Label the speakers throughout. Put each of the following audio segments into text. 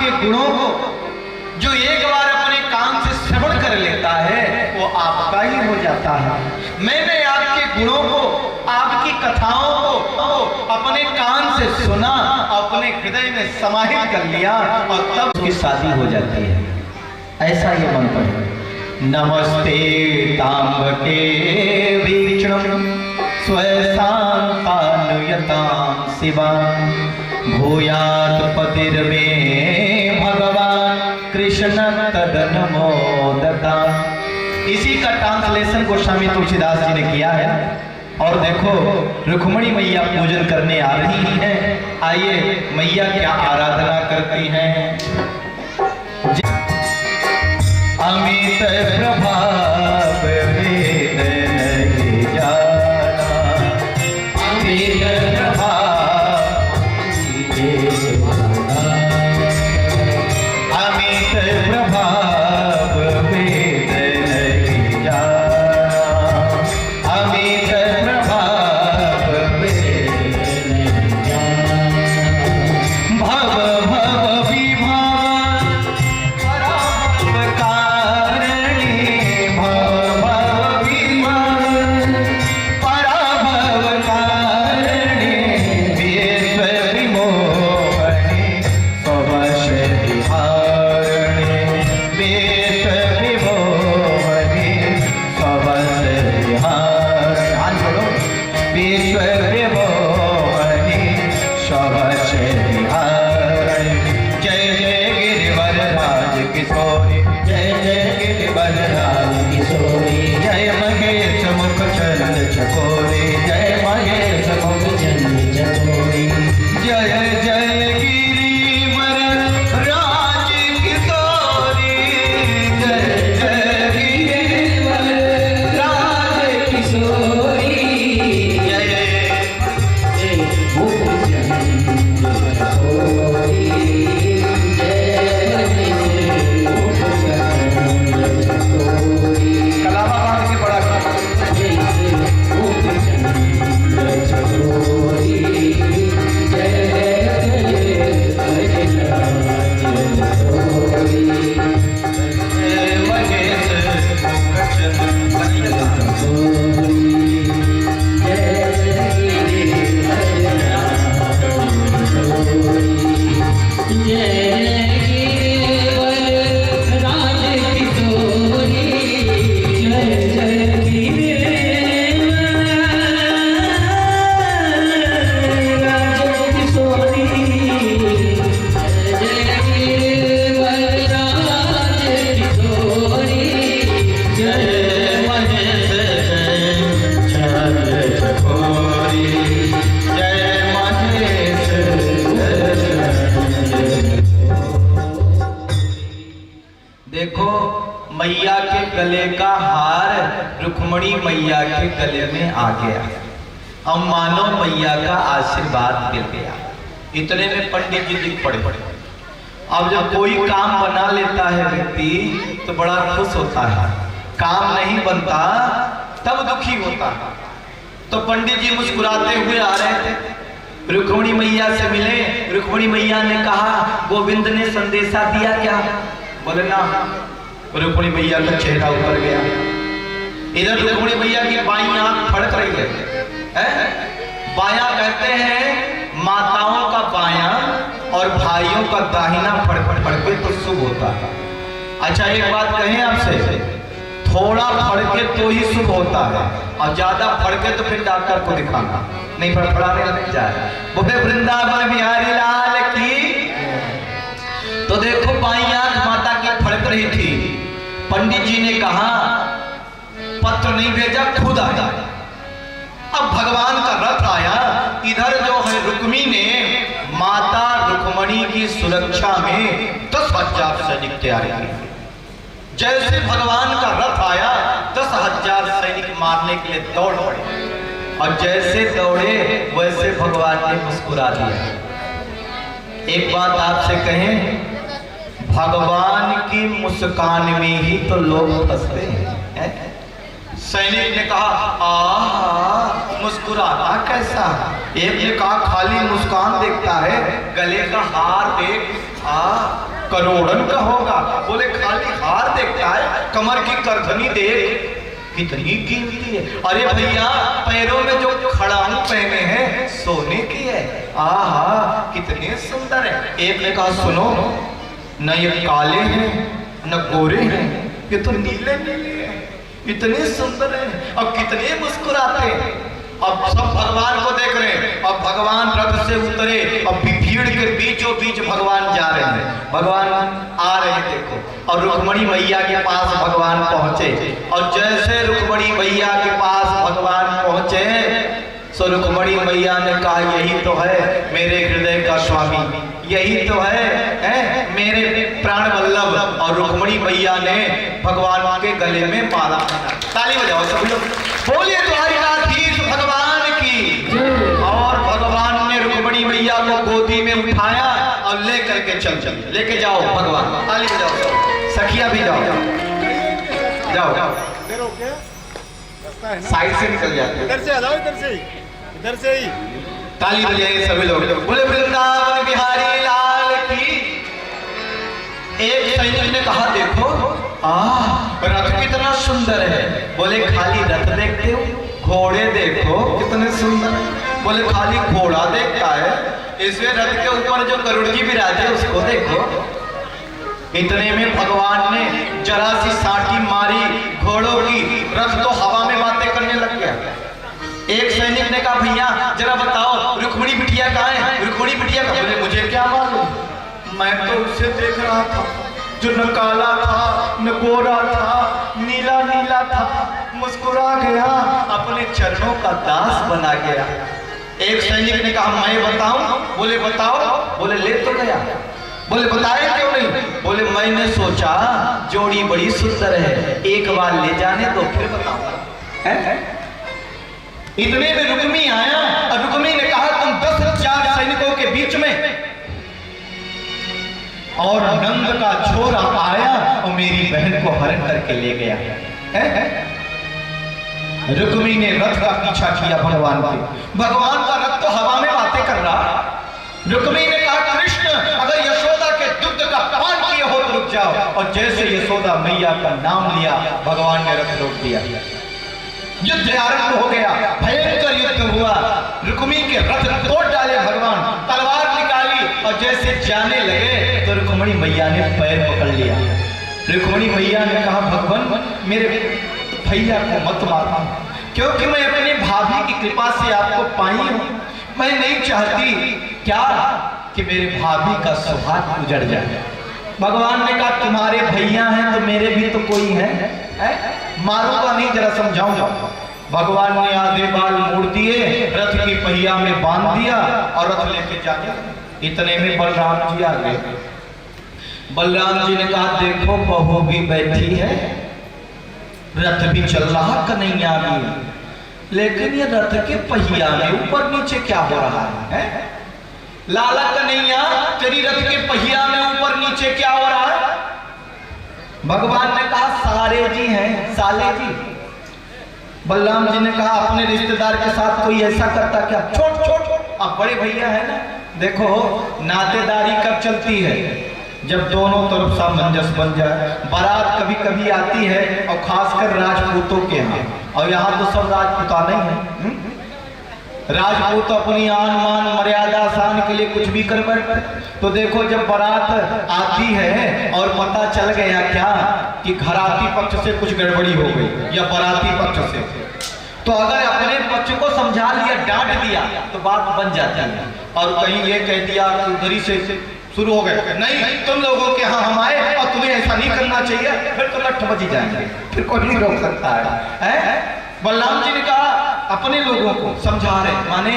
Speaker 1: आपके गुणों को जो एक बार अपने कान से श्रवण कर लेता है वो आपका ही हो जाता है। मैंने आपके गुणों को, आपकी कथाओं को अपने कान से सुना, अपने हृदय में समाहित कर लिया और तब उसकी शादी हो जाती है। ऐसा ये मन पड़े। नमस्ते ताम्बके वीक्षणं स्वशान्तानुयतां शिवां भूयात् पतिर्मे भगवान कृष्ण तदनुमोदता। इसी का ट्रांसलेशन गोस्वामी तुलसीदास जी ने किया है। और देखो रुक्मिणी मैया पूजन करने आ रही है। आइए मैया क्या आराधना करती हैं। अमित प्रभाव वेद नहीं जाना, अमित प्रभाव अमित प्रभाव वेद नहीं जाना, अमित प्रभाव वेद नहीं जाना। भव भव विभाव पराभव कारणी, भव भव विभाव पराभव कारणी, विश्व विमोहनी स्ववश विहारिणी, विश्व विमोहनी स्ववश विहारिणी, विश्व विमोहनी स्ववश विहारिणी। जय जय गिरिवरराज किशोरी, जय जय गिरिवरराज किशोरी, जय महेश मुख चंद चकोरी, जय महेश मुख चंद चकोरी, जय जय गिरिवरराज किशोरी, जय जय गिरिवरराज किशोरी, जय कलावा बांध के बड़ा देखो मैया के गले का हार रुक्मिणी मैया के गले में आ गया। अब मानो मैया का आशीर्वाद मिल गया। इतने में पंडित जी दिख पड़े। अब जब कोई काम बना लेता है व्यक्ति तो बड़ा खुश होता है, काम नहीं बनता तब दुखी होता है। तो पंडित जी मुस्कुराते हुए आ रहे थे, रुक्मिणी मैया से मिले। रुक्मिणी मैया ने कहा गोविंद ने संदेशा दिया क्या? बोले ना। रुक्मिणी मैया का चेहरा ऊपर गया। इधर रुक्मिणी मैया की बाईं आंख फड़क रही है। बायां कहते हैं माताओं का बायां और भाइयों का दाहिना फड़के तो शुभ होता है। अच्छा एक बात कहें आपसे, थोड़ा फड़के तो ही शुभ होता है और ज्यादा फड़के तो फिर डॉक्टर को दिखाना, नहीं फड़फड़ाने लग जाए। बोले वृंदावन बिहारी लाल की। तो देखो बाईं आंख माता की फड़क रही थी। पंडित जी ने कहा पत्र नहीं भेजा, खुद आया। अब भगवान का रथ आया। इधर जो है रुक्मी ने माता रुक्मिणी की सुरक्षा में 10,000 सैनिक तैयार किए। जैसे भगवान का रथ आया 10,000 सैनिक मारने के लिए दौड़ पड़े और जैसे दौड़े वैसे भगवान ने मुस्कुरा दिया। एक बात आपसे कहें, भगवान की मुस्कान में ही तो लोग फंसते हैं। सैनिक ने कहा आहा मुस्कुराता कैसा। एक ने कहा खाली मुस्कान देखता है, गले का हार देख। करोड़न का होगा। बोले खाली हार देखता है, कमर की करधनी देख कितनी कीमती है। अरे भैया पैरों में जो खड़ाऊ पहने हैं सोने की है। आहा कितने सुंदर है। एक ने कहा सुनो, न ये काले हैं न गोरे हैं, ये तो नीले नीले हैं, इतने सुंदर हैं और कितने मुस्कुराते हैं। अब सब भगवान को देख रहे हैं। अब भगवान रथ से उतरे, अब भीड़ के बीचों बीच भगवान जा रहे हैं, भगवान आ रहे हैं देखो। और रुक्मणी मैया के पास भगवान पहुंचे, और जैसे रुक्मणी मैया के पास भगवान पहुंचे सो रुक्मणी मैया ने कहा यही तो है मेरे हृदय का स्वामी, यही तो है मेरे प्राण वल्लभ। और रुक्मणी मैया ने भगवान के गले में माला। ताली बजाओ सब लोग, बोलिए द्वारिकाधीश भगवान की। और भगवान ने रुक्मणी मैया को गोदी में उठाया और लेकर के चल लेके जाओ भगवान। ताली बजाओ, सखिया भी जाओ जाओ, साइड से निकल जाते,
Speaker 2: इधर से आ जाओ, इधर से ही
Speaker 1: ताली बजाइए सभी लोग। बोले वृंदावन बिहारी लाल की। एक सैनिक ने कहा देखो रथ कितना सुंदर है। बोले खाली रथ देखते हो, घोड़े देखो कितने सुंदर है। बोले खाली घोड़ा देखता है, इसमें रथ के ऊपर जो गरुड़ जी विराजे उसको देखो। इतने में भगवान ने जरा सी साटी मारी घोड़ों की, रथ तो हवा में बातें करने लग गया। एक सैनिक ने कहा भैया जरा बताओ रुक्मणी बिटिया कहाँ है, रुक्मणी बिटिया कहाँ? बोले मुझे क्या मालूम, मैं तो उसे देख रहा था जो न काला था न गोरा था, नीला नीला था, मुस्कुरा गया, अपने चरणों का दास बना गया। एक सैनिक ने कहा मैं बताऊं? बोले बताओ। बोले ले तो गया। बोले बताए क्यों नहीं? बोले मैंने सोचा जोड़ी बड़ी सुंदर है, एक बार ले जाने तो फिर बताऊंगा। इतने में रुक्मी आया और रुक्मी ने कहा तुम 10,000 सैनिकों के बीच में, और नंद का छोरा आया और मेरी बहन को हरण करके ले गया। रुक्मी ने रथ का पीछा किया भगवान के, भगवान का रथ तो हवा में बातें कर रहा। रुक्मी ने कहा कृष्ण अगर यशोदा के दुग्ध का पान किए हो तो रुक जाओ। और जैसे यशोदा मैया का नाम लिया भगवान ने रथ रोक दिया। युद्ध आरंभ हो गया, भयंकर युद्ध हुआ। रुक्मी के रथ तोड़ डाले भगवान, तलवार निकाली और जैसे जाने लगे तो रुक्मणी मैया ने पैर पकड़ लिया। रुक्मणी मैया ने कहा भगवान मेरे भैया को मत मारना, क्योंकि मैं अपने भाभी की कृपा से आपको पाई हूं। मैं नहीं चाहती क्या कि मेरे भाभी का सुहाग उजड़ जाए। भगवान ने कहा तुम्हारे भैया हैं तो मेरे भी तो कोई है, मारूंगा नहीं, जरा समझाऊंगा। भगवान ने आधे बाल मोड़ दिए, रथ की पहिया में बांध दिया और रथ लेके जा गया। इतने में बलराम जी आ गए। बलराम जी ने कहा देखो बहू भी बैठी है, रथ भी चल रहा, कन्हैया भी, लेकिन ये रथ के पहिया में ऊपर नीचे क्या हो रहा है? लाला कन्हैया तेरी रथ के पहिया में ऊपर नीचे क्या हो रहा है? भगवान ने कहा सारे जी हैं, साले जी। बलराम जी ने कहा अपने रिश्तेदार के साथ कोई ऐसा करता क्या? छोट छोट आप बड़े भैया है ना। देखो नातेदारी कब चलती है? जब दोनों तरफ सामंजस्य बन जाए। बारात कभी कभी आती है और खासकर राजपूतों के यहाँ, और यहाँ तो सब राजपूता नहीं है। राजपूत अपनी आन मान मर्यादा आसान के लिए कुछ भी कर बैठते। तो देखो जब बारात आती है और पता चल गया क्या कि घराती पक्ष से कुछ गड़बड़ी हो गई या बाराती पक्ष से, तो अगर अपने पक्ष को समझा लिया, डांट दिया तो बात बन जाती है। और कहीं ये कह दिया कि उधरी से शुरू हो गए, नहीं तुम लोगों के यहाँ हम आए और तुम्हें ऐसा नहीं करना चाहिए, फिर तो लठ बजी जाएंगे, फिर कोई नहीं रोक सकता है। बलराम जी ने कहा अपने लोगों को समझा रहे, माने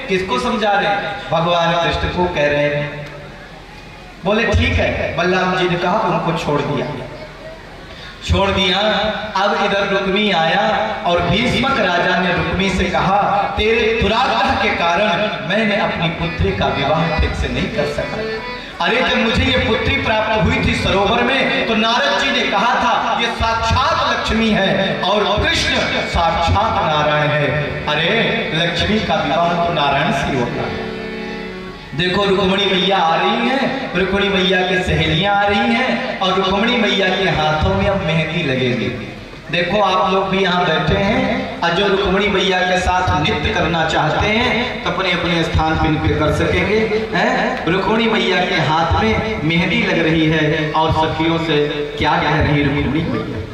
Speaker 1: किसको समझा रहे? भगवान कृष्ण को कह रहे हैं। बोले ठीक है। बलराम जी ने कहा उनको छोड़ दिया। अब इधर रुक्मी आया और भीष्मक राजा ने रुक्मी से कहा तेरे दुराग्रह के कारण मैंने अपनी पुत्री का विवाह ठीक से नहीं कर सका। अरे जब मुझे ये पुत्री प्राप्त हुई थी सरोवर में, तो नारद जी ने कहा था ये साक्षात लक्ष्मी है और कृष्ण साक्षात नारायण है। अरे लक्ष्मी का विवाह तो नारायण से होता है। देखो रुक्मणी मैया आ रही हैं, रुक्मणी मैया की सहेलियां आ रही हैं और रुक्मणी मैया के हाथों में अब मेहंदी लगेगी। देखो आप लोग भी यहाँ बैठे हैं और जो रुक्मणी मैया के साथ नृत्य करना चाहते हैं तो अपने अपने स्थान पर नृत्य कर सकेंगे। हैं रुक्मणी मैया के हाथ में मेहंदी लग रही है और सखियों से क्या कह रही रुक्मणी मैया।